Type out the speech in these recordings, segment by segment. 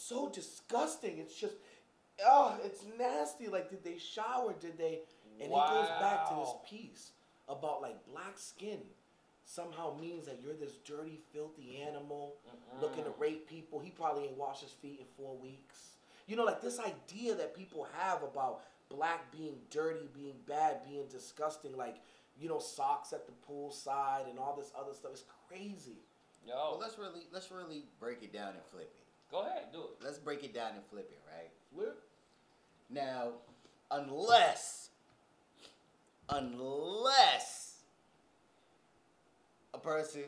so disgusting. It's just, oh, it's nasty. Like, did they shower? Did they? And it goes back to this piece about like black skin somehow means that you're this dirty, filthy animal looking to rape people. He probably ain't washed his feet in 4 weeks. You know, like this idea that people have about black being dirty, being bad, being disgusting, like, you know, socks at the poolside and all this other stuff is crazy. Yo. Well, let's really break it down and flip it. Go ahead, do it. Let's break it down and flip it, right? Flip. Now, unless a person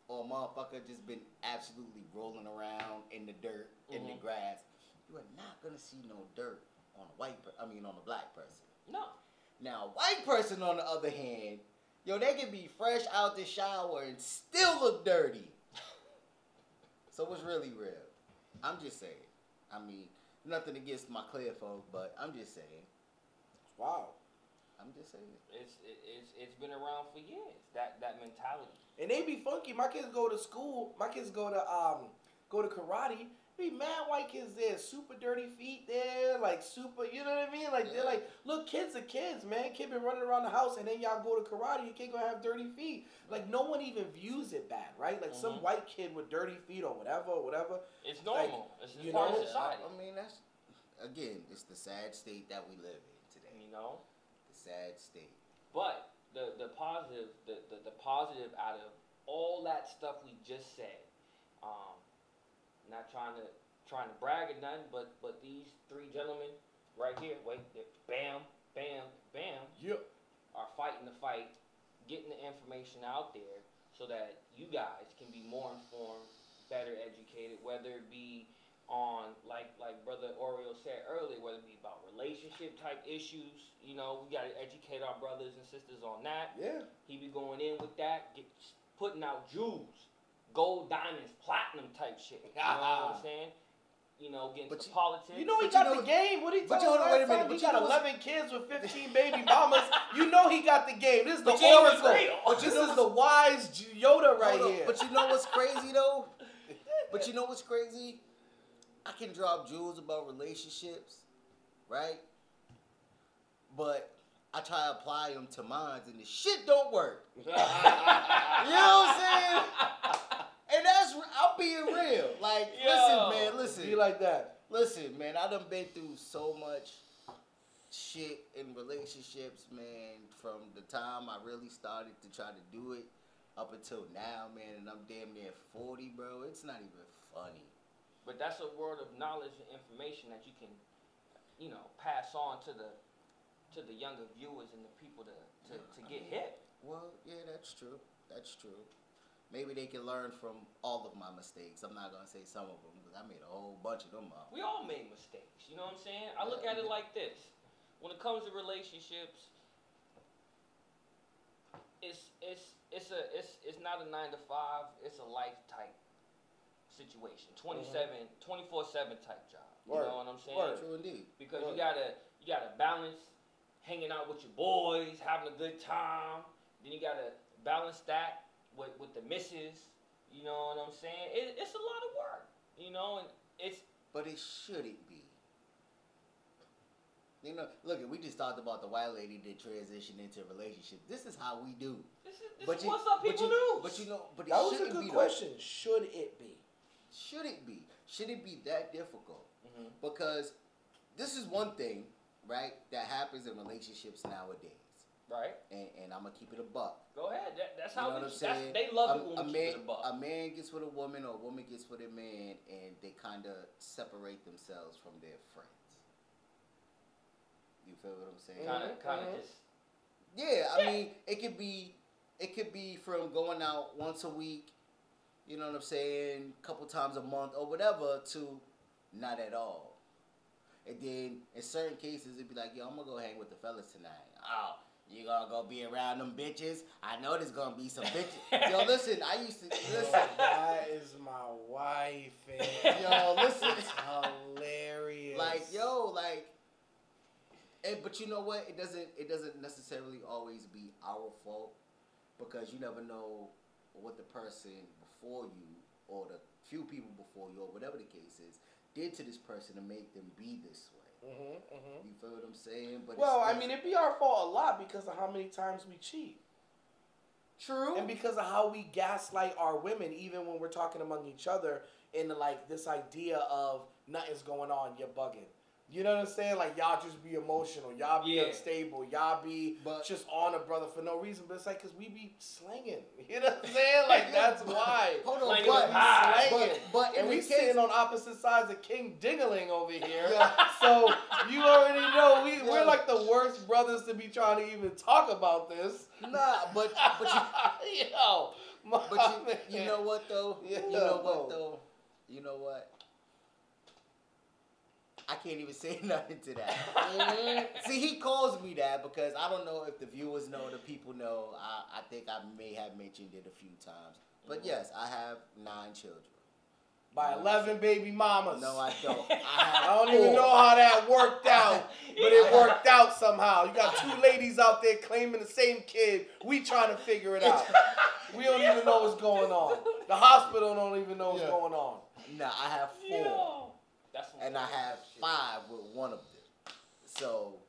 or a motherfucker just been absolutely rolling around in the dirt, in the grass, you are not gonna see no dirt on a black person. No. Now, a white person on the other hand, yo, they can be fresh out the shower and still look dirty. So what's really real? I'm just saying. I mean, nothing against my clear folk, but I'm just saying. Wow. I'm just saying. It's been around for years. That mentality. And they be funky. My kids go to school. My kids go to karate. Be mad white kids there, super dirty feet there, like super. You know what I mean? Like they're like, look, kids are kids, man. Kid been running around the house, and then y'all go to karate. Your kid gonna have dirty feet. Like no one even views it bad, right? Like some white kid with dirty feet or whatever. It's normal. Like, it's just part of society. I mean, that's again, it's the sad state that we live in today. You know, the sad state. But the positive out of all that stuff we just said, not trying to brag or nothing, but these three gentlemen right here, bam, bam, bam, are fighting the fight, getting the information out there so that you guys can be more informed, better educated, whether it be on, like Brother Oriel said earlier, whether it be about relationship type issues. You know, we got to educate our brothers and sisters on that. Yeah. He be going in with that, putting out jewels, gold, diamonds, platinum type shit. You know what I'm saying? You know, getting to politics. You know he got the game. What he told us last time? He got 11 kids with 15 baby mamas. You know he got the game. This is the oracle. But this is the wise Yoda right here. But you know what's crazy though? But you know what's crazy? I can drop jewels about relationships, right? But I try to apply them to mine, and the shit don't work. You know what I'm saying? And I'm being real. Like, listen. Be like that. Listen, man, I done been through so much shit in relationships, man, from the time I really started to try to do it up until now, man, and I'm damn near 40, bro. It's not even funny. But that's a word of knowledge and information that you can, you know, pass on to the younger viewers and the people to get hip. Well, yeah, that's true. That's true. Maybe they can learn from all of my mistakes. I'm not going to say some of them because I made a whole bunch of them up. We all made mistakes. You know what I'm saying? I look at it like this. When it comes to relationships, it's not a 9 to 5. It's a life type situation. 24/7 type job. You know what I'm saying? True indeed. Because you gotta balance hanging out with your boys, having a good time. Then you gotta balance that with the missus. You know what I'm saying? It's a lot of work. You know, and but it shouldn't be. You know, look, we just talked about the white lady that transitioned into a relationship. This is how we do. This is what's up people do. But you know, but that was a good question. Should it be? Should it be? Should it be that difficult? Mm-hmm. Because this is one thing, right, that happens in relationships nowadays. Right. And I'm going to keep it a buck. Go ahead. That's how I'm saying? They love it when we keep it a buck. A man gets with a woman or a woman gets with a man and they kind of separate themselves from their friends. You feel what I'm saying? Kind of just... Yeah, I mean, it could be from going out once a week, you know what I'm saying, a couple times a month or whatever, to not at all. And then in certain cases, it'd be like, yo, I'm going to go hang with the fellas tonight. Oh, you going to go be around them bitches? I know there's going to be some bitches. Yo, listen, I used to, listen. That is my wife. And yo, listen. It's hilarious. Like, but you know what? It doesn't necessarily always be our fault because you never know what the person before you or the few people before you, or whatever the case is, did to this person to make them be this way. You feel what I'm saying? But well, I mean, it'd be our fault a lot because of how many times we cheat. True. And because of how we gaslight our women, even when we're talking among each other, in like this idea of nothing's going on, you're bugging. You know what I'm saying? Like, y'all just be emotional. Y'all be unstable. Y'all be just on a brother for no reason. But it's like, because we be slanging. You know what I'm saying? Like, that's why. Hold on, but we sitting on opposite sides of King Dingaling over here. So, you already know, we're like the worst brothers to be trying to even talk about this. Nah, but you know what, though? You know what? I can't even say nothing to that. See, he calls me that because I don't know if the viewers know, the people know. I think I may have mentioned it a few times. But yes, I have 9 children. By 11 baby mamas. No, I don't. I don't even know how that worked out, but it worked out somehow. You got 2 ladies out there claiming the same kid. We trying to figure it out. We don't even know what's going on. The hospital don't even know what's going on. Nah, I have 4. And I have 5 with one of them. So,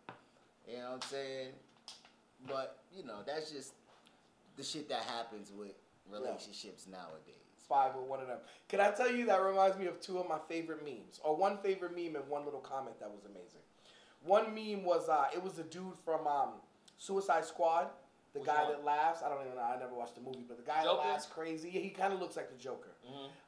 you know what I'm saying? But, you know, that's just the shit that happens with relationships nowadays. 5 with one of them. Can I tell you, that reminds me of 2 of my favorite memes. Or one favorite meme and one little comment that was amazing. One meme was, it was a dude from Suicide Squad. The guy that laughs. I don't even know. I never watched the movie, but the guy that laughs crazy. He kind of looks like the Joker.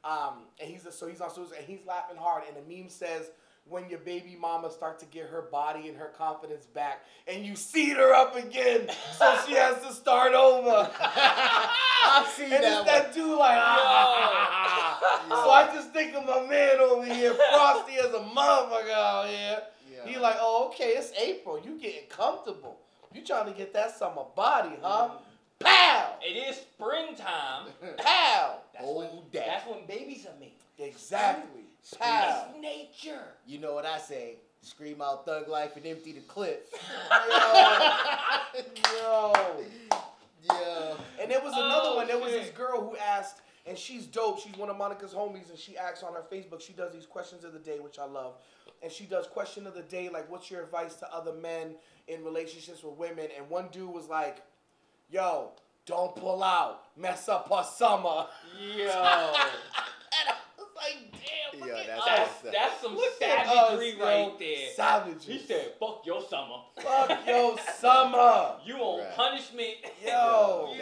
And he's on Suicide, and he's laughing hard. And the meme says, when your baby mama starts to get her body and her confidence back, and you seed her up again, so she has to start over. I've seen and that. And it's that dude like, So I just think of my man over here, Frosty as a motherfucker out here. He like, oh, okay, it's April. You getting comfortable. You trying to get that summer body, huh? Pow! It is springtime. Pow! That's when babies are made. Exactly. Pow! It's nature. You know what I say? Scream out thug life and empty the clip. Yo. And there was another one. There was shit. this girl who asked, and she's dope. She's one of Monica's homies, and she asks on her Facebook. She does these questions of the day, which I love. And she does question of the day, like, what's your advice to other men in relationships with women? And one dude was like, yo, don't pull out. Mess up her summer. Yo. And I was like, damn. That's some savagery right there. Savagery. He said, fuck your summer. Fuck your summer. You on punishment. Yo.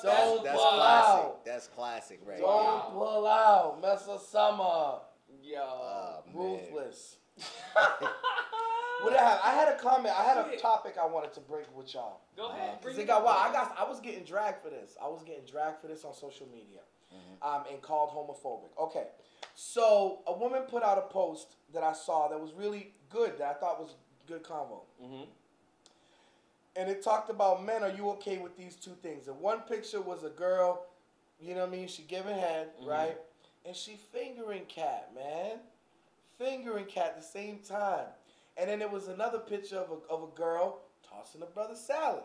Don't pull out. That's classic right there. Don't pull out. Mess up summer. Yo. Ruthless. What I had a comment. I had a topic I wanted to break with y'all. Go ahead. Because it got wild. I was getting dragged for this. I was getting dragged for this on social media, and called homophobic. Okay, so a woman put out a post that I saw that was really good. That I thought was good convo. And it talked about, men, are you okay with these 2 things? And one picture was a girl, you know what I mean? She giving head, right? And she fingering cat, man. Fingering cat at the same time. And then there was another picture of a girl tossing a brother salad.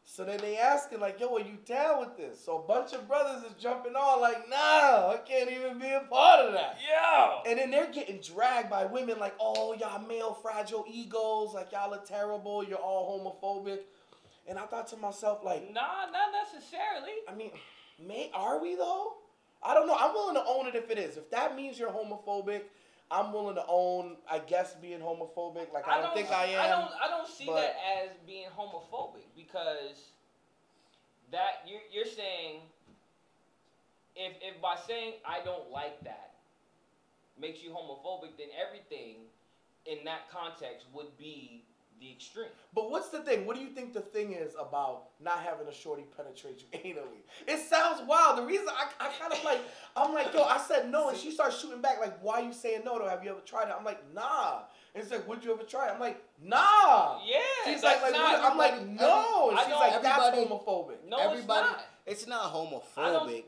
So then they asking like, yo, are you down with this? So a bunch of brothers is jumping on like, nah, I can't even be a part of that. Yo. And then they're getting dragged by women like, oh, y'all male fragile egos, like y'all are terrible, you're all homophobic. And I thought to myself like, nah, not necessarily. I mean, are we though? I don't know. I'm willing to own it if it is. If that means you're homophobic, I'm willing to own, I guess, being homophobic. Like, I don't think I am. I don't see that as being homophobic, because that you're saying, if by saying I don't like that makes you homophobic, then everything in that context would be the extreme. But what's the thing? What do you think the thing is about not having a shorty penetrate you anally? It sounds wild. The reason I kind of like, I'm like, yo, I said no, and she starts shooting back like, why are you saying no though? Have you ever tried it? I'm like, nah. And it's like, would you ever try it? I'm like, nah. Yeah. She's like I'm like, no. And she's like, that's homophobic. No, everybody, it's not homophobic. I don't think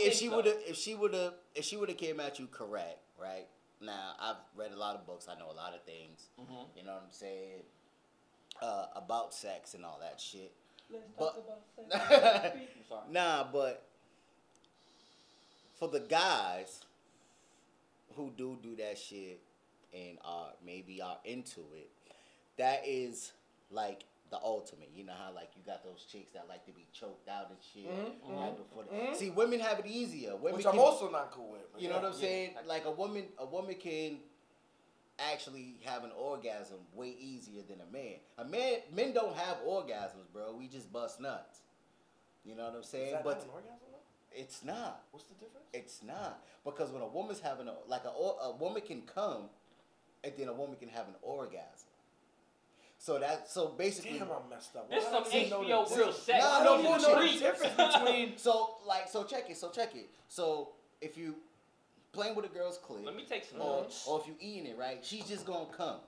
if she would have came at you correct, right? Now, I've read a lot of books. I know a lot of things. You know what I'm saying? About sex and all that shit. Let's talk about sex. Nah, but for the guys who do that shit and maybe are into it, that is like the ultimate. You know how like you got those chicks that like to be choked out and shit. Right before see, women have it easier. Women Which I'm also not cool with. You know what I'm saying? Like a woman can actually have an orgasm way easier than a man. Men don't have orgasms, bro. We just bust nuts. You know what I'm saying? Is that but not an orgasm though? It's not. What's the difference? It's not, because when a woman's having a woman can come, and then a woman can have an orgasm. So basically, Damn, I'm messed up. This some HBO real sex. I don't even know the difference between. So check it. So if you playing with a girl's clit, let me take some or notes. if you eating it right, she's just gonna come.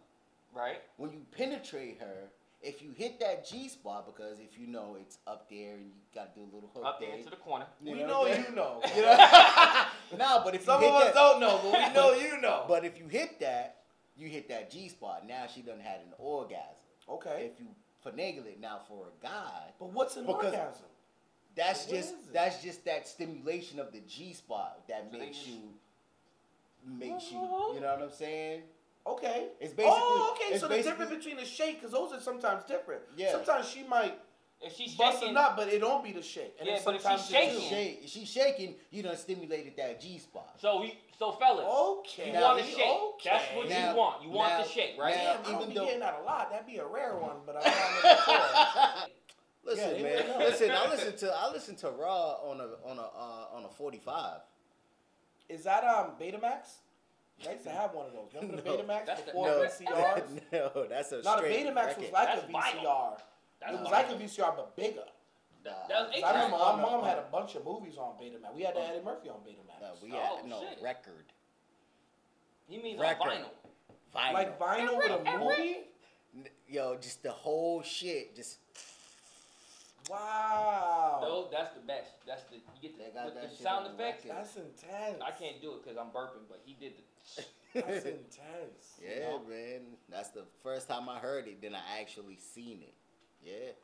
Right. When you penetrate her, if you hit that G spot, because if you know it's up there and you gotta do a little hook Up there into the corner. We know you know. No, but if some you of us don't know, but we know you know. But if you hit that G spot. Now she done had an orgasm. Okay. If you finagle it now for a guy, but what's an orgasm? That's just that stimulation of the G spot that makes you. You know what I'm saying? Okay. It's basically. Oh, okay. So the difference between a shake, because those are sometimes different. Yeah. Sometimes she might. If she's bust shaking, a nut, but it don't be the shake. And yeah, then but if sometimes she's she's shaking, you done stimulated that G spot. So fellas, okay, you want a shake. Okay. That's what you want. You want the shake, right? Damn, I don't be getting that a lot. That'd be a rare one, but I found it before. Listen, man. Listen, I listen to Raw on a 45. Is that Betamax? I used to have one of those. Remember the Betamax before VCRs? No, that's a not a straight Betamax record. was like That's a VCR. It was like a VCR but bigger. That was I remember my mom had a bunch of movies on Betamax. We had Eddie Murphy on Betamax. No, we had record. You mean record. like vinyl? Like vinyl with a movie? Yo, just the whole shit, just. Wow. No, that's the best. That's the you get the sound effects. That's intense. I can't do it because I'm burping, but he did the. That's intense. Yeah, man. That's the first time I heard it. Then I actually seen it. Yeah.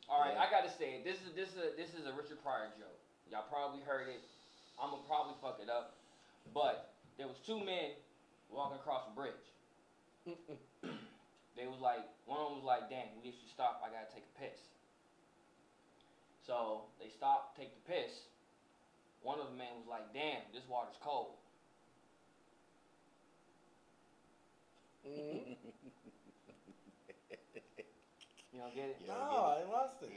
All right, I gotta say it. This is a Richard Pryor joke. Y'all probably heard it. I'm gonna probably fuck it up, but there was two men walking across a bridge. They was like, one of them was like, "Damn, we should stop. I gotta take a piss." So they stopped, take the piss. One of the men was like, "Damn, this water's cold." Mm-hmm. You don't get it? No, I lost it.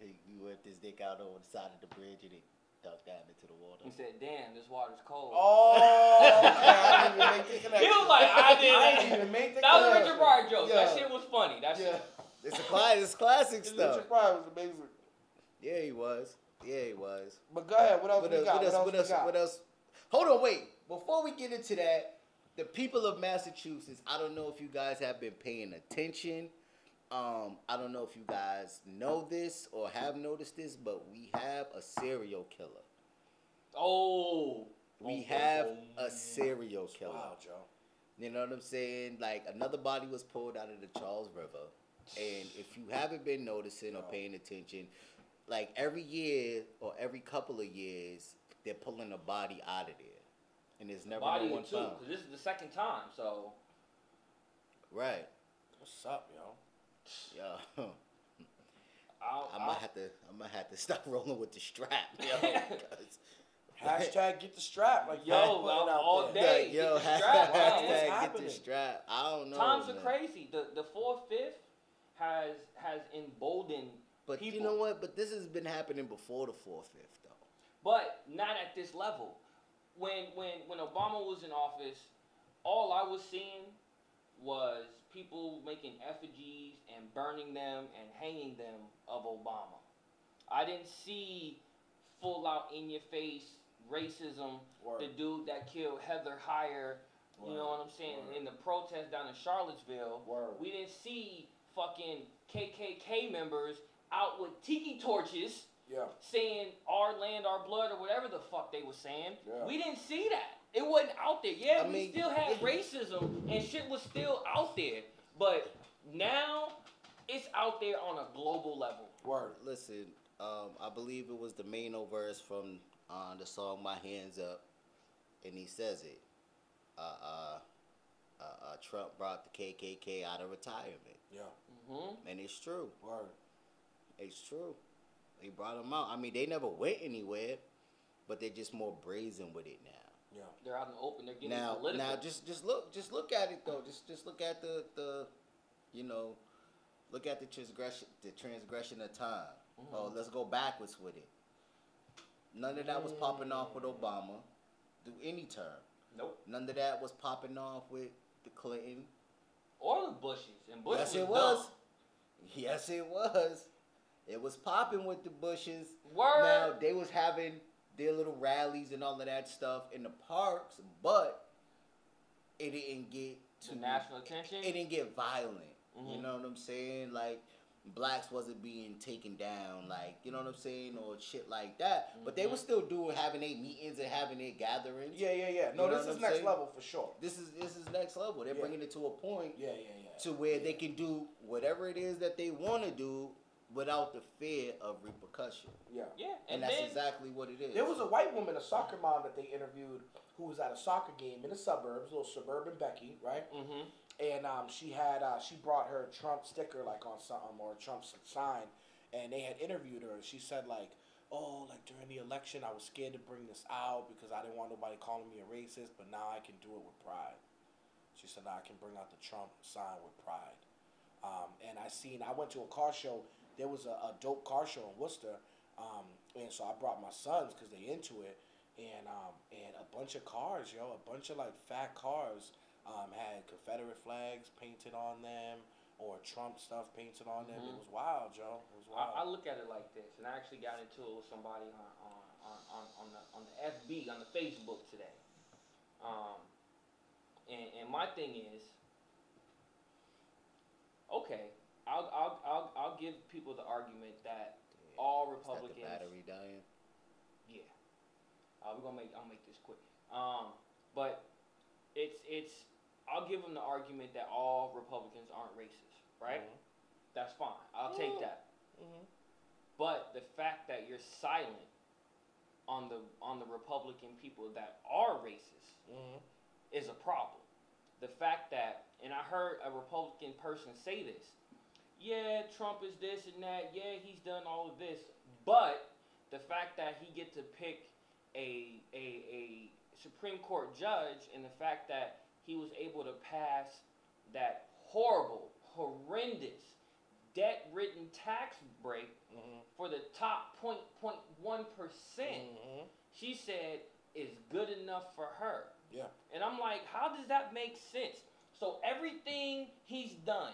He whipped his dick out over the side of the bridge and he ducked down into the water. He said, "Damn, this water's cold." Oh, okay. I didn't even make the connection. He was like, I didn't even make the connection. That was a Richard Pryor joke. Yeah. That shit was funny. That shit. It's classic stuff. Richard Pryor was amazing. Yeah, he was. But go ahead. What else we got? What else? Hold on, wait. Before we get into that, the people of Massachusetts, I don't know if you guys have been paying attention. I don't know if you guys know this or have noticed this, but we have a serial killer. We have a serial killer. Wow, Joe. You know what I'm saying? Like, another body was pulled out of the Charles River. And if you haven't been noticing or paying attention, like every year or every couple of years, they're pulling a body out of there. And there's never no one found. Because this is the second time, so. Right. What's up, yo? Yo. I might have to stop rolling with the strap. Yo, hashtag get the strap. Like, yo, all day. Yo, hashtag get the strap. I don't know. Times are crazy. The 4/5 has emboldened but people. You know what? But this has been happening before the 4/5 though. But not at this level. When Obama was in office, all I was seeing was people making effigies and burning them and hanging them of Obama. I didn't see full out in your face racism. Word. The dude that killed Heather Heyer, you know what I'm saying, in the protest down in Charlottesville. Word. We didn't see fucking KKK members out with tiki torches saying our land, our blood, or whatever the fuck they were saying. Yeah. We didn't see that. It wasn't out there. Yeah, we still had racism and shit was still out there. But now it's out there on a global level. Word. Listen, I believe it was the main verse from on the song "My Hands Up," and he says it. Trump brought the KKK out of retirement. Yeah. And it's true. Word. It's true. He brought them out. I mean, they never went anywhere, but they're just more brazen with it now. Yeah. They're out in the open. They're getting political. Now, just look at it though. Just look at the look at the transgression of time. Oh, let's go backwards with it. None of that was popping off with Obama through any term. Nope. None of that was popping off with the Clinton. Or the Bushes. And Bush Yes, it was. Yes, it was. It was popping with the Bushes. Word. Now, they was having their little rallies and all of that stuff in the parks, but it didn't get to national attention. It didn't get violent. You know what I'm saying? Like, blacks wasn't being taken down, like, you know what I'm saying, or shit like that. But they were still having their meetings and having their gatherings. Yeah. No, this is next level for sure. This is next level. They're bringing it to a point. To where Yeah. they can do whatever it is that they want to do without the fear of repercussion. Yeah. And that's exactly what it is. There was a white woman, a soccer mom that they interviewed, who was at a soccer game in the suburbs, little suburban Becky, right? And she brought her Trump sticker like on something or a Trump sign, and they had interviewed her. And she said like, oh, like during the election, I was scared to bring this out because I didn't want nobody calling me a racist, but now I can do it with pride. She said, now I can bring out the Trump sign with pride. And I went to a car show. There was a dope car show in Worcester, and so I brought my sons because they into it, and a bunch of cars, a bunch of like fat cars had Confederate flags painted on them or Trump stuff painted on them. It was wild, Joe. It was wild. I look at it like this, and I actually got into it with somebody on the FB, on the Facebook today. And my thing is, okay, I'll give people the argument that all Republicans. Is that the battery dying? Yeah. I'll make this quick. But I'll give them the argument that all Republicans aren't racist, right? That's fine. I'll take that. But the fact that you're silent on the Republican people that are racist is a problem. The fact that, and I heard a Republican person say this, yeah, Trump is this and that, yeah, he's done all of this, but the fact that he get to pick a Supreme Court judge, and the fact that he was able to pass that horrible, horrendous, debt-ridden tax break for the top 0.1%, she said is good enough for her. Yeah. And I'm like, how does that make sense? So everything he's done,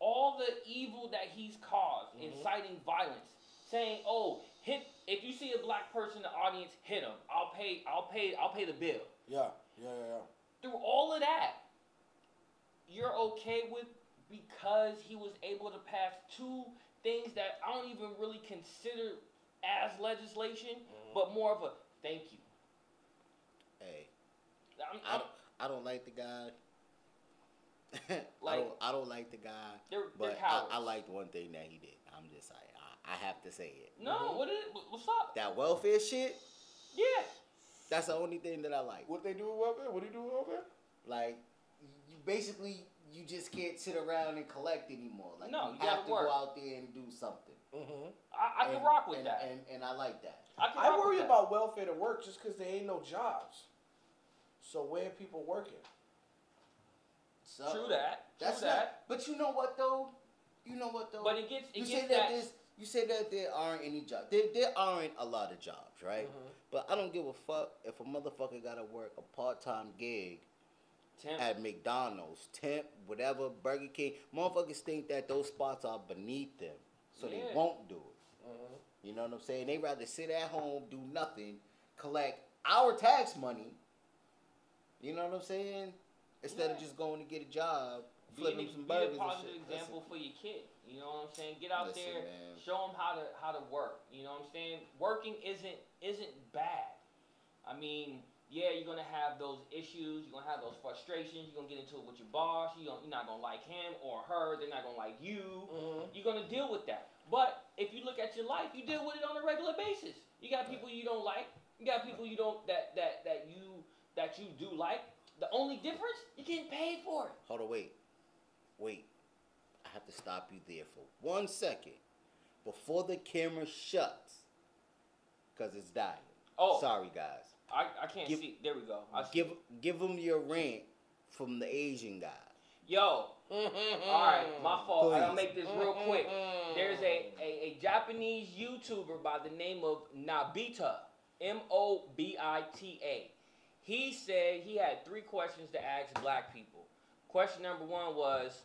all the evil that he's caused, inciting violence, saying, "Oh, if you see a black person in the audience, hit him. I'll pay the bill." Yeah. Through all of that, you're okay with because he was able to pass two things that I don't even really consider as legislation, but more of a thank you. Hey, I don't like the guy. Like, I don't like the guy. They're I liked one thing that he did. I'm just like, I have to say it. No, what's up? That welfare shit. Yeah. That's the only thing that I like. What they do with welfare? What do you do with welfare? Like, you just can't sit around and collect anymore. Like, no, you have to go out there and do something. I can rock with that. And I like that. I worry about welfare to work just because there ain't no jobs. So where are people working? So, True that. But you know what though? But you say that there aren't any jobs. There aren't a lot of jobs, right? But I don't give a fuck if a motherfucker gotta work a part-time gig at McDonald's, temp, whatever, Burger King. Motherfuckers think that those spots are beneath them, so they won't do it. You know what I'm saying? They rather sit at home, do nothing, collect our tax money. You know what I'm saying? Instead of just going to get a job, flipping some burgers. Be a positive example for your kid. You know what I'm saying? Get out there, show them how to work. You know what I'm saying? Working isn't bad. I mean, yeah, you're gonna have those issues. You're gonna have those frustrations. You're gonna get into it with your boss. You're not gonna like him or her. They're not gonna like you. You're gonna deal with that. But if you look at your life, you deal with it on a regular basis. You got people you don't like. You got people you don't that you do like. The only difference, you're getting paid for it. Hold on, wait. I have to stop you there for 1 second before the camera shuts, because it's dying. Oh, sorry guys. I can't see. There we go. Give them your rant from the Asian guy. Yo. All right, my fault. Please. I'll make this real quick. There's a Japanese YouTuber by the name of Nobita, Mobita. He said he had 3 questions to ask black people. Question number 1 was,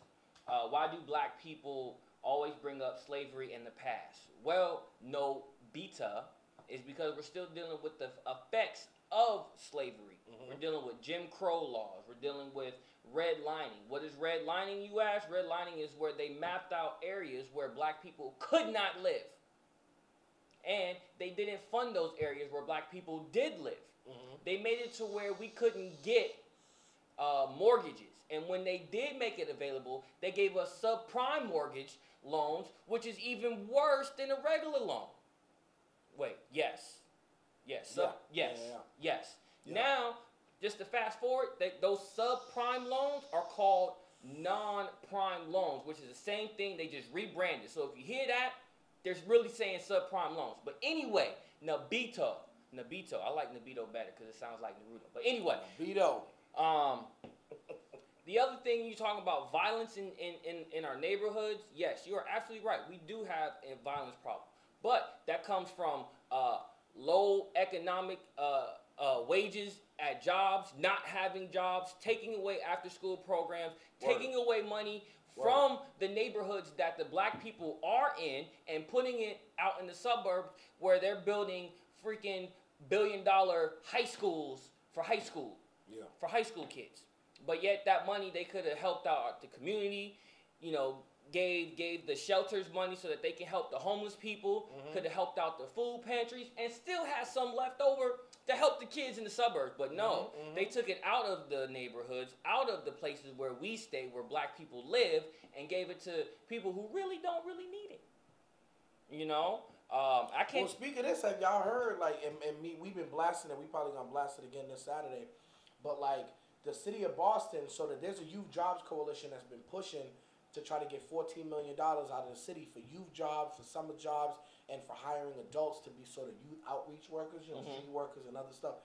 why do black people always bring up slavery in the past? Well, Nobita is because we're still dealing with the effects of slavery. Mm-hmm. We're dealing with Jim Crow laws. We're dealing with redlining. What is redlining, you ask? Redlining is where they mapped out areas where black people could not live. And they didn't fund those areas where black people did live. Mm-hmm. They made it to where we couldn't get mortgages. And when they did make it available, they gave us subprime mortgage loans, which is even worse than a regular loan. Wait, yes. Yeah. Now, just to fast forward, those subprime loans are called non-prime loans, which is the same thing. They just rebranded. So if you hear that, they're really saying subprime loans. But anyway, Nobito. I like Nobito better because it sounds like Naruto. But anyway, Nobito. The other thing you talking about, violence in our neighborhoods. Yes, you are absolutely right. We do have a violence problem, but that comes from low economic wages at jobs, not having jobs, taking away after-school programs, taking away money from the neighborhoods that the black people are in and putting it out in the suburbs where they're building freaking billion-dollar high schools for high school kids. But yet that money they could have helped out the community, gave the shelters money so that they can help the homeless people, could have helped out the food pantries, and still has some left over to help the kids in the suburbs. But no, they took it out of the neighborhoods, out of the places where we stay, where black people live, and gave it to people who really don't really need it. I can't. Well, speaking of this, have y'all heard, and me, we've been blasting it, we probably gonna blast it again this Saturday, but the city of Boston, so that there's a youth jobs coalition that's been pushing to try to get $14 million out of the city for youth jobs, for summer jobs, and for hiring adults to be sort of youth outreach workers, street workers and other stuff.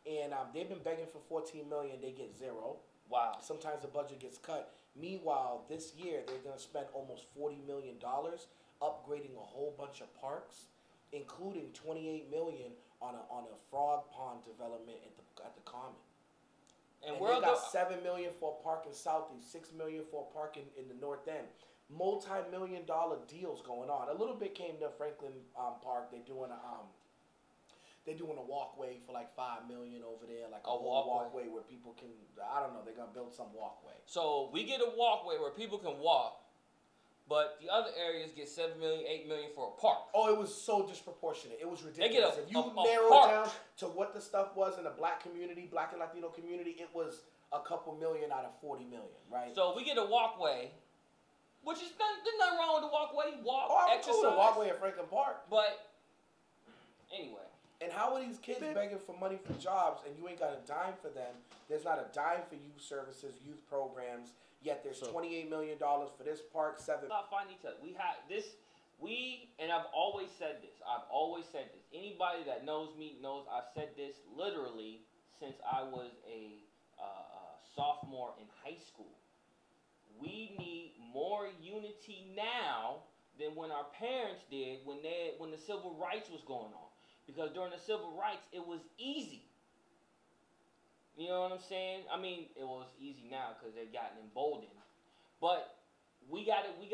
And they've been begging for $14 million. They get $0. Wow. Sometimes the budget gets cut. Meanwhile, this year they're going to spend almost $40 million upgrading a whole bunch of parks, including $28 million on a frog pond development at the Common. And they got $7 million for a park in Southeast, $6 million for a park in the North End. Multi-million-dollar deals going on. A little bit came to Franklin Park. They're doing a walkway for $5 million over there, a walkway where people can. I don't know. They're gonna build some walkway. So we get a walkway where people can walk, but the other areas get $7 million, $8 million for a park. Oh, it was so disproportionate. It was ridiculous. They get if you narrow it down to what the stuff was in the black community, black and Latino community, it was a couple million out of 40 million, right? So we get a walkway, which is there's nothing wrong with the walkway. Exercise. Cool, the walkway at Franklin Park. But anyway. And how are these kids begging for money for jobs and you ain't got a dime for them? There's not a dime for youth services, youth programs. Yet there's $28 million for this park, Not find each other. We have this. And I've always said this. Anybody that knows me knows I've said this literally since I was a sophomore in high school. We need more unity now than when our parents did when the civil rights was going on. Because during the civil rights, it was easy. You know what I'm saying? I mean, it was easy now because they've gotten emboldened. But we gotta be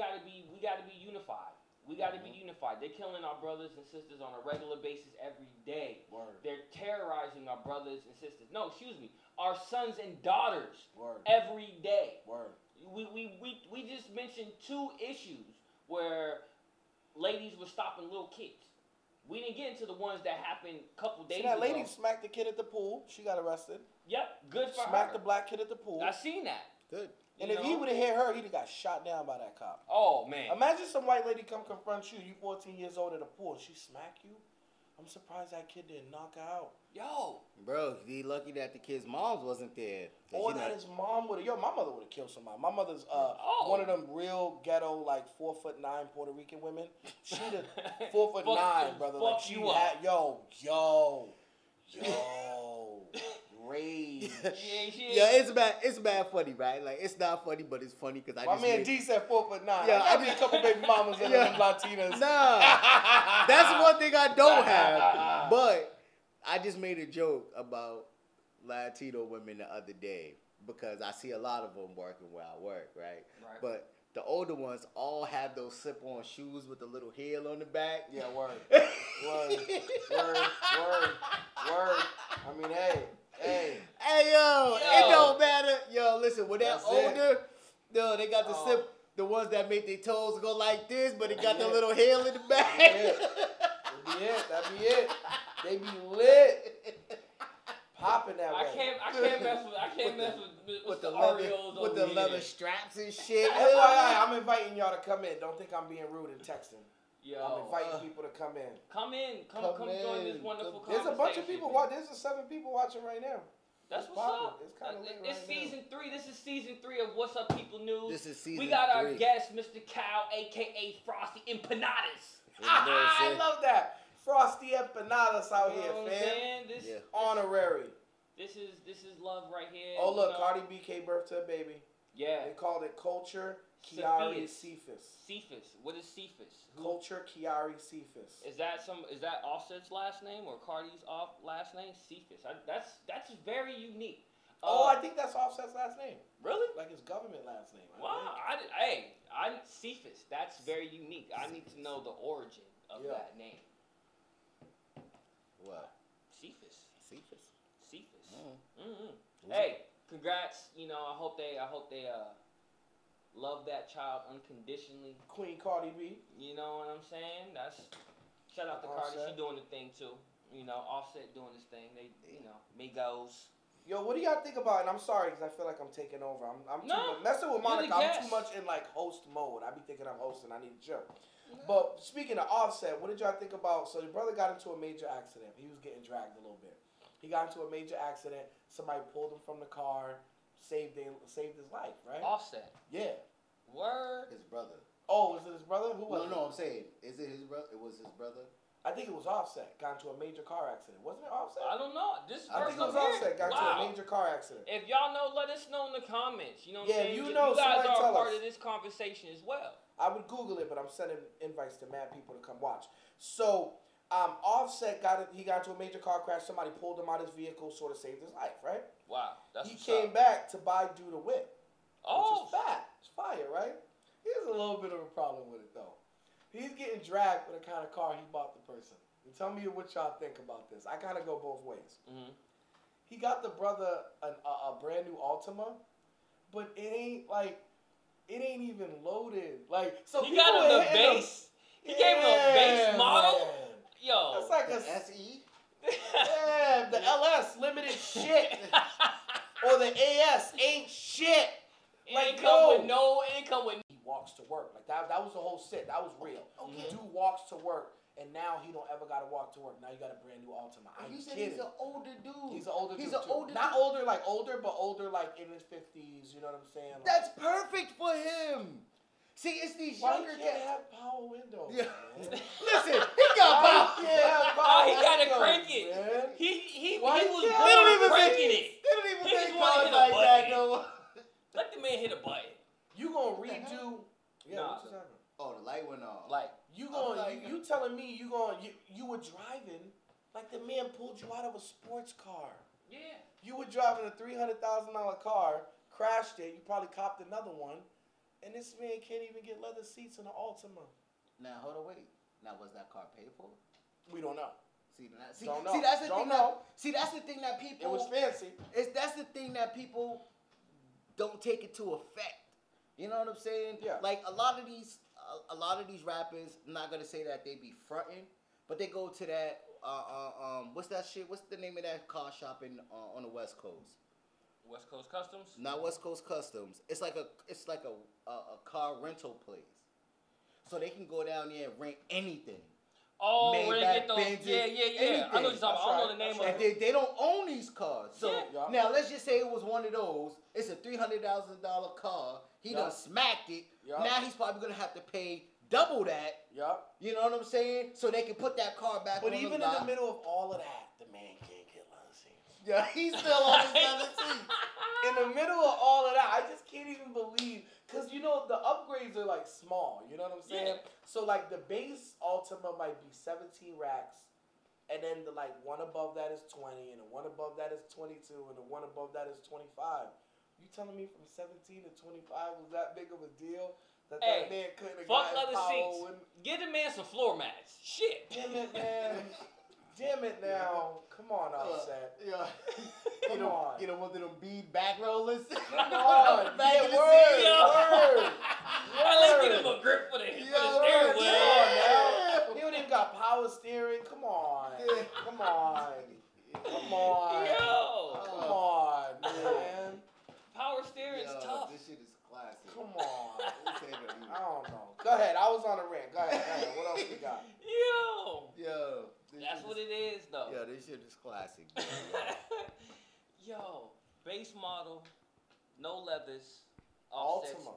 unified. We gotta be unified. They're killing our brothers and sisters on a regular basis every day. Word. They're terrorizing our brothers and sisters. No, excuse me, our sons and daughters. Word. Every day. Word. We just mentioned 2 issues where ladies were stopping little kids. We didn't get into the ones that happened a couple days ago. That lady smacked the kid at the pool. She got arrested. Yep, good for her. Smacked the black kid at the pool. I seen that. Good. And if he would have hit her, he'd have got shot down by that cop. Oh, man. Imagine some white lady come confront you. You 14 years old at a pool. She smack you. I'm surprised that kid didn't knock her out. Yo. Bro, be lucky that the kid's mom wasn't there. Or that his mom would have. Yo, my mother would have killed somebody. My mother's one of them real ghetto, like 4'9" Puerto Rican women. She'd have 4'9", brother. Like she had yo. Rage. Yeah, it's bad funny, right? Like it's not funny, but it's funny because My man D said 4'9". Yeah, I got a couple baby mamas and them Latinas. Nah, that's one thing I don't have. But I just made a joke about Latino women the other day because I see a lot of them working where I work, right? But the older ones all have those slip-on shoes with the little heel on the back. Yeah, word. Word. I mean, hey, yo, it don't matter. Yo, listen, when they're older, yo, they got the slip, the ones that make their toes go like this, but it got the little heel in the back. That'd be it. They be lit. Popping that way. I can't mess with the Oreos with the leather straps and shit. FYI, I'm inviting y'all to come in. Don't think I'm being rude and texting. Yo, I'm inviting people to come in. Come join this wonderful conversation. There's a bunch of people. There's 7 people watching right now. That's what's up. It's kind of lit. It's season 3. This is season 3 of What's Up People News. This is season 3. We got our guest, Mr. Cal, aka Frosty Empanadas. I love that. Frosty Empanadas out here, fam. Honorary. This is love right here. Oh look, Cardi B gave birth to a baby. Yeah. They called it Culture Kiari Cephas. Cephas. What is Cephas? Culture Kiari Cephas. Is that Offset's last name or Cardi's last name? Cephas. That's very unique. I think that's Offset's last name. Really? Like his government last name. Wow. Cephas. That's very unique. I need to know the origin of that name. What? Cephas. Mm-hmm. Hey, congrats. I hope they love that child unconditionally. Queen Cardi B. You know what I'm saying? Shout out to Cardi. She doing the thing too. Offset doing his thing. They, Migos. Yo, what do y'all think about? And I'm sorry because I feel like I'm taking over. I'm messing with Monica. I'm too much in like host mode. I be thinking I'm hosting. I need to chill. But speaking of Offset, what did y'all think about? So your brother got into a major accident. He was getting dragged a little bit. He got into a major accident. Somebody pulled him from the car, saved his life, right? Offset. Yeah. Word. His brother. Oh, is it his brother? Who was it? No, I'm saying, is it his brother? It was his brother. I think it was Offset. Got into a major car accident. Wasn't it Offset? I don't know. I think it was Offset. Got into a major car accident. If y'all know, let us know in the comments. You know what I'm saying? You know, you guys are a us. part of this conversation as well. I would Google it, but I'm sending invites to mad people to come watch. So, Offset got into a major car crash. Somebody pulled him out of his vehicle, sort of saved his life, right? Wow, he came back to buy Dude a Whip, which is fat. It's fire, right? He has a little bit of a problem with it though. He's getting dragged for the kind of car he bought the person. And tell me what y'all think about this. I kind of go both ways. Mm-hmm. He got the brother a brand new Altima, but it ain't even loaded. Like, so he got him the base. He gave him a base model. Man. Yo, that's like the SE. Yeah, the LS limited shit, or the AS ain't shit. It ain't come with. He walks to work like that. That was the whole sit. That was real. Okay. Dude walks to work, and now he don't ever gotta walk to work. Now you got a brand new Altima. You said he's an older dude. He's an older dude. Older. Not older like older, but older like in his 50s. You know what I'm saying? Like, that's perfect for him. See, it's these younger cats. Why can't have power windows? Yeah. Listen, he got power. He got to crank it. Man. He was cranking it. They don't even make cars like that, no. Let the man hit a button. You gonna redo? Yeah. Oh, the light went off. Like you telling me you were driving like the man pulled you out of a sports car. Yeah. You were driving a $300,000 car, crashed it. You probably copped another one. And this man can't even get leather seats in an Altima. Now, hold on, wait. Now, was that car paid for? We don't know. That's the thing that people... It was fancy. That's the thing that people don't take it to effect. You know what I'm saying? Yeah. Like, a lot of these rappers, I'm not going to say that they be fronting, but they go to that, what's that shit? What's the name of that car shop on the West Coast? West Coast Customs? Not West Coast Customs. It's like a car rental place. So they can go down there and rent anything. Oh, where they Maybach, get those? Benzes, Yeah. I know what you're talking about. I don't know the name of And it. they don't own these cars. So Yeah. now let's just say it was one of those. It's a $300,000 car. He done smacked it. Now he's probably gonna have to pay double that. Yup. You know what I'm saying? So they can put that car back. But on even the lot. in the middle of all of that, the man can't get leather seats. Yeah, he's still on his leather seats. In the middle of all of that, I just can't even believe, because the upgrades are like small, you know what I'm saying? Yeah. So like the base Altima might be 17 racks, and then the like one above that is 20, and the one above that is 22, and the one above that is 25. You telling me from 17 to 25 was that big of a deal? That man couldn't have fuck gotten leather seats. Give the man some floor mats. Shit. Damn it, man. Damn it now. Come on, Offset. Yeah. Come on. Get him one of them bead back rollers. Come on. Back Yeah, in the word. seat. Word. Let's get him a grip for the steering Come wheel. on now. He don't even got power steering. Come on. Yeah. Come on. Come on. Yo. Come on, man. Power steering's tough. This shit is classic. Come on. I don't know. Go ahead. I was on a rant. Go ahead. What else you got? Yo. That's what it is, though. Yeah, this shit is classic. Yo, base model, no leathers. Altima.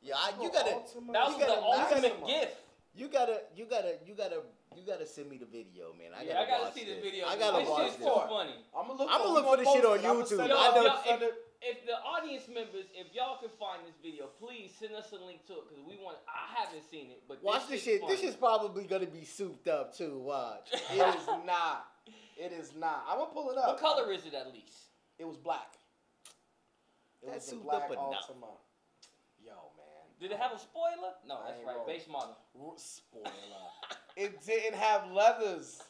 Yeah, you gotta. Altima. That was the ultimate gift. You gotta send me the video, man. I gotta see the video. I gotta this watch shit's this. too funny. I'm gonna I'ma look for this shit on YouTube. If the audience members, if y'all can find this video, please send us a link to it because I haven't seen it, but watch this shit. This is probably gonna be souped up too. Watch. It is not. It is not. I'm gonna pull it up. What color is it at least? It was black. It That's was a souped black up enough. Altima. Yo, man. Did it have a spoiler? No, I that's ain't right. wrong. Base model. Spoiler. It didn't have leathers.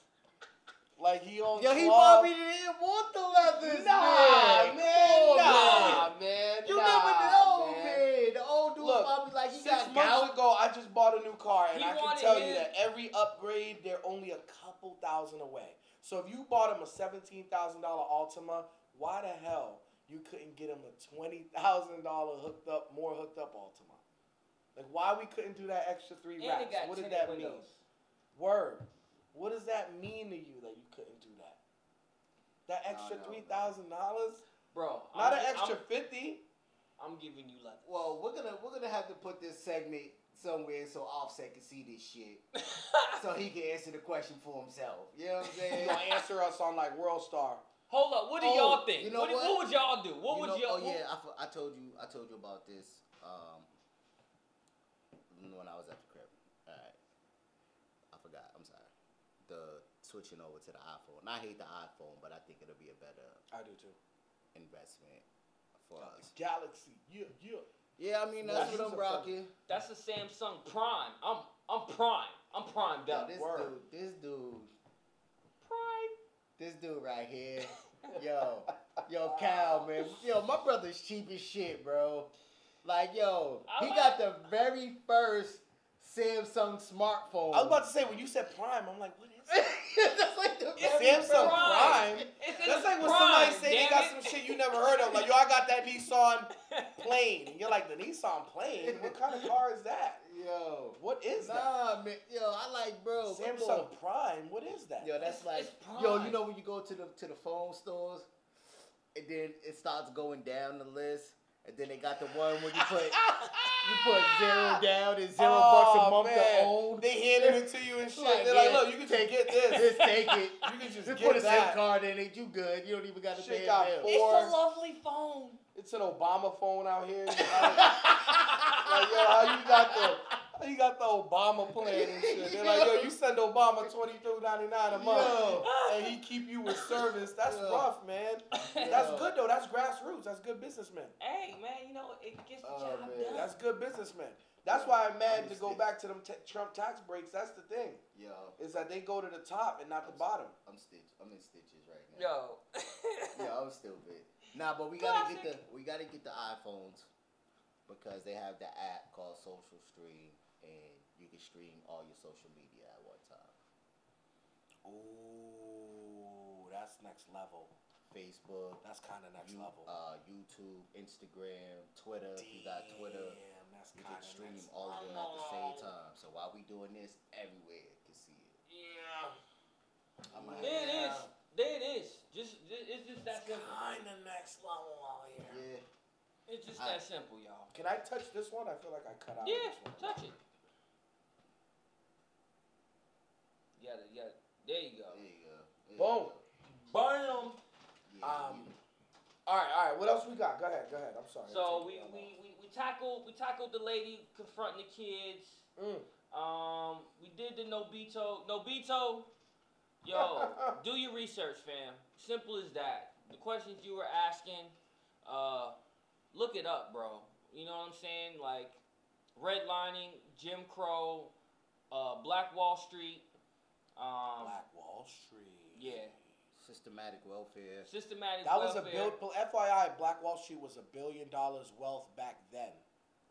Like he on. Yo, he club. probably didn't want the leathers. Nah, man. Nah, man. You nah, never know, man. man. The old dude Look, probably like he 6 got months gout. ago, I just bought a new car, and He I can wanted tell you his- that every upgrade, they're only a couple thousand away. So if you bought him a $17,000 Altima, why the hell you couldn't get him a $20,000 hooked up Altima? Like, why we couldn't do that extra 3 And racks? it got What did tinted that mean? windows. Word. What does that mean to you that you couldn't do that? That extra $3,000? Bro, Not an extra 50. I'm giving you leathers. Well, we're gonna have to put this segment somewhere so Offset can see this shit, so he can answer the question for himself. You know what I'm saying? You gonna answer us on like World Star. Hold up, what do y'all think? You know what would y'all do? What would y'all? Oh yeah, I told you about this when I was at the crib. All right, I forgot. I'm sorry. The switching over to the iPhone. And I hate the iPhone, but I think it'll be a better I do too. investment for us. Galaxy. Yeah. Yeah, I mean that's what I'm rocking. That's a Samsung Prime. I'm Prime. I'm primed Yo, up. this dude. Prime. This dude right here. Yo, Cal, man. Yo, my brother's cheap as shit, bro. Like, yo, he got the very first Samsung smartphone. I was about to say, when you said Prime, I'm like, what is that? That's like the Samsung Prime. That's like when somebody say they got it. some shit you never heard of. Like, yo, I got that Nissan plane. And you're like, the Nissan plane? What kind of car is that? Yo, What is that? nah, man. Yo, I like, bro. come Samsung on. Prime? What is that? Yo, that's like, it's Prime. yo, you know when you go to the phone stores, and then it starts going down the list, and then they got the one where you put $0 down and $0 a month to own. They handed it to you and shit. Like, They're like, yeah, look, you can just get this. Just take it. You can just Just get put a that. SIM card in it. You good. You don't even got to Shit pay got a bill. It's a lovely phone. It's an Obama phone out here. Like, yo, how you got the Obama plan and shit? They're like, yo, you send Obama $22.99 a month, Yo. and he keep you with service. That's Yo. rough, man. That's good though. That's grassroots. That's good businessmen. Hey, man, you know, it gets the job man. done. That's good businessmen. That's why I'm mad to go back to them Trump tax breaks. That's the thing. Yo, Is that they go to the top and not the bottom. I'm in stitches right now. Yo. Yeah, I'm stupid. Nah, but we gotta get the iPhones because they have the app called Social Stream, and you can stream all your social media at one time. Ooh, that's next level. Facebook, That's kind of next level. YouTube, Instagram, Twitter. If you got Twitter, That's you kind can of stream next all of them at the same time. So while we doing this, everywhere. that simple, y'all. Can I touch this one? I feel like I cut out. Yeah, this one. touch it. Yeah. There you go. Boom. Bam. All right. What else we got? Go ahead. I'm sorry. So we tackled the lady confronting the kids. We did the Nobito. Yo, do your research, fam. Simple as that. The questions you were asking, look it up, bro. You know what I'm saying? Like redlining, Jim Crow, Black Wall Street. Black Wall Street. Yeah. Systematic welfare. That was a bill. FYI, Black Wall Street was $1 billion wealth back then.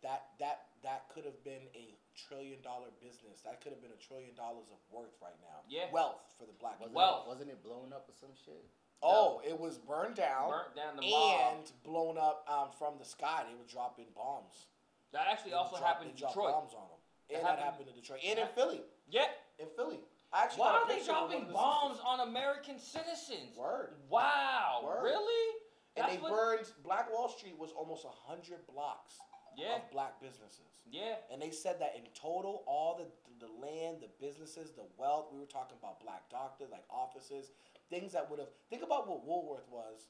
That could have been a $1 trillion business. That could have been $1 trillion of worth right now. Yeah. Wealth for the black. Wasn't it blown up or some shit? Oh, it was burned down. The mob. And blown up from the sky. They were dropping bombs. That actually also happened in Detroit. Bombs on them. And that happened in Detroit. And in Philly. Yeah. In Philly. Actually, why are they dropping bombs on American citizens? Word. Wow. Word. Really? And they burned. Black Wall Street was almost 100 blocks of black businesses. Yeah. And they said that in total, all the land, the businesses, the wealth, we were talking about black doctors, like offices, things that would have. Think about what Woolworth was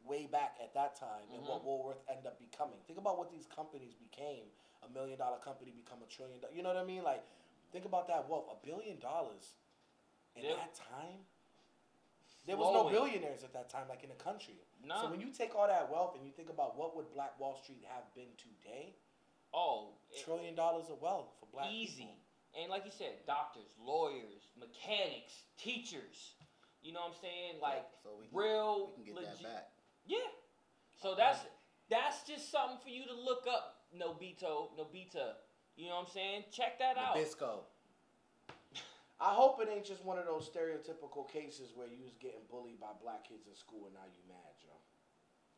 way back at that time and what Woolworth ended up becoming. Think about what these companies became. $1 million company become $1 trillion. You know what I mean? Like, think about that wealth. $1 billion in that time. There was no billionaires at that time, like in the country. No. So when you take all that wealth and you think about what would Black Wall Street have been today? $1 trillion of wealth for black people. And like you said, doctors, lawyers, mechanics, teachers. You know what I'm saying? Like we can get legit. that back. Yeah. So that's just something for you to look up. Nobita. You know what I'm saying? Check that out. Nabisco. I hope it ain't just one of those stereotypical cases where you was getting bullied by black kids in school and now you mad, Joe.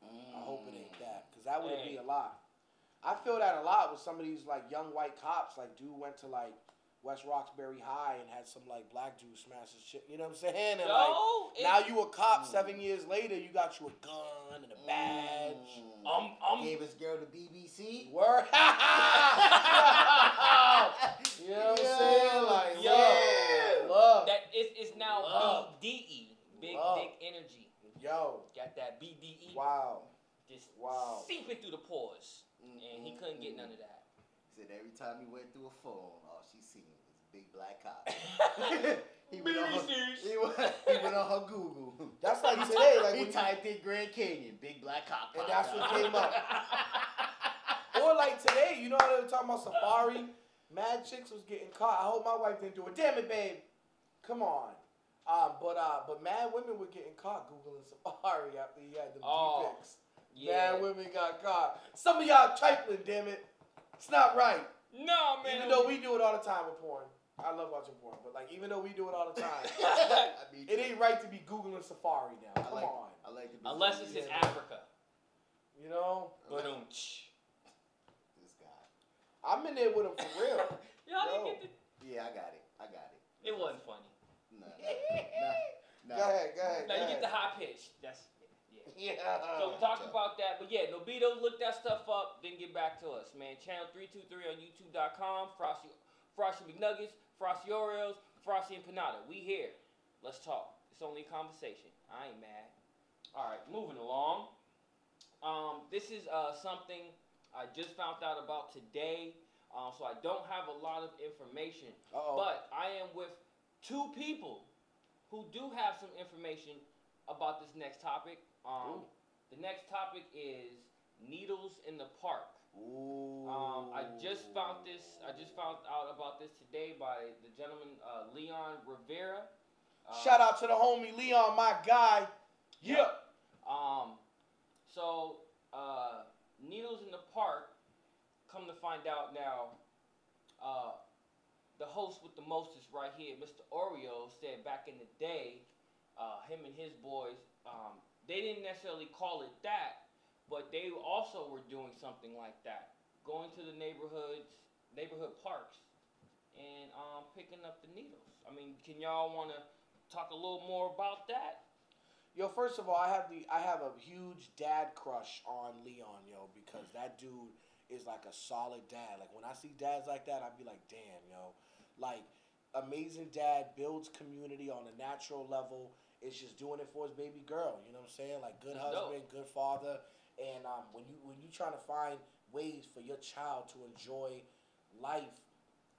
I hope it ain't that, because that would be a lot. I feel that a lot with some of these like young white cops. Like, dude went to like West Roxbury High and had some like black dude smash his shit. You know what I'm saying? And now you a cop. 7 years later, you got you a gun and a badge. Gave his girl the BBC. Word. You know what I'm saying? Like, love. That it's now BDE, Big Dick Energy. Yo, got that BDE. Wow. Just seeping through the pores, and he couldn't get none of that. He said every time he went through a phone, all she seen was big black cop. he went on her Google. That's like today. Like he typed in Grand Canyon, big black cop. And that's what came up. Or like today, you know how they were talking about Safari? Mad chicks was getting caught. I hope my wife didn't do it. Damn it, babe. Come on. But mad women were getting caught Googling Safari after he had them pics. Yeah. Mad women got caught. Some of y'all trifling, damn it. It's not right. No, man. Even though we do it all the time with porn. I love watching porn, but like even though we do it all the time, it ain't right to be Googling Safari now. Come on. I like to be unless it's in Africa. You know? This guy. I'm in there with him for real. Yeah, I got it. It wasn't funny. No. Go ahead. Now you get the high pitch. So we talked about that, but yeah, Nobito, look that stuff up, then get back to us, man. Channel 323 on YouTube.com. Frosty McNuggets, Frosty Oreos, Frosty Empanada. We here. Let's talk. It's only a conversation. I ain't mad. All right, moving along. This is something I just found out about today, so I don't have a lot of information. But I am with two people who do have some information about this next topic. The next topic is needles in the park. I just found out about this today by the gentleman Leon Rivera. Shout out to the homie Leon, my guy. Yeah. So needles in the park. Come to find out now, the host with the mostest right here, Mr. Oreo, said back in the day, him and his boys, they didn't necessarily call it that, but they also were doing something like that, going to the neighborhood parks, and picking up the needles. I mean, can y'all want to talk a little more about that? Yo, first of all, I have a huge dad crush on Leon, yo, because that dude is like a solid dad. Like when I see dads like that, I'd be like, damn, yo, like amazing dad, builds community on a natural level. It's just doing it for his baby girl. You know what I'm saying? Like good husband, good father. And when you trying to find ways for your child to enjoy life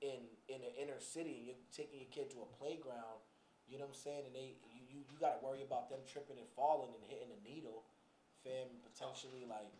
in the inner city, and you're taking your kid to a playground. You know what I'm saying? And you got to worry about them tripping and falling and hitting a needle, fam, potentially like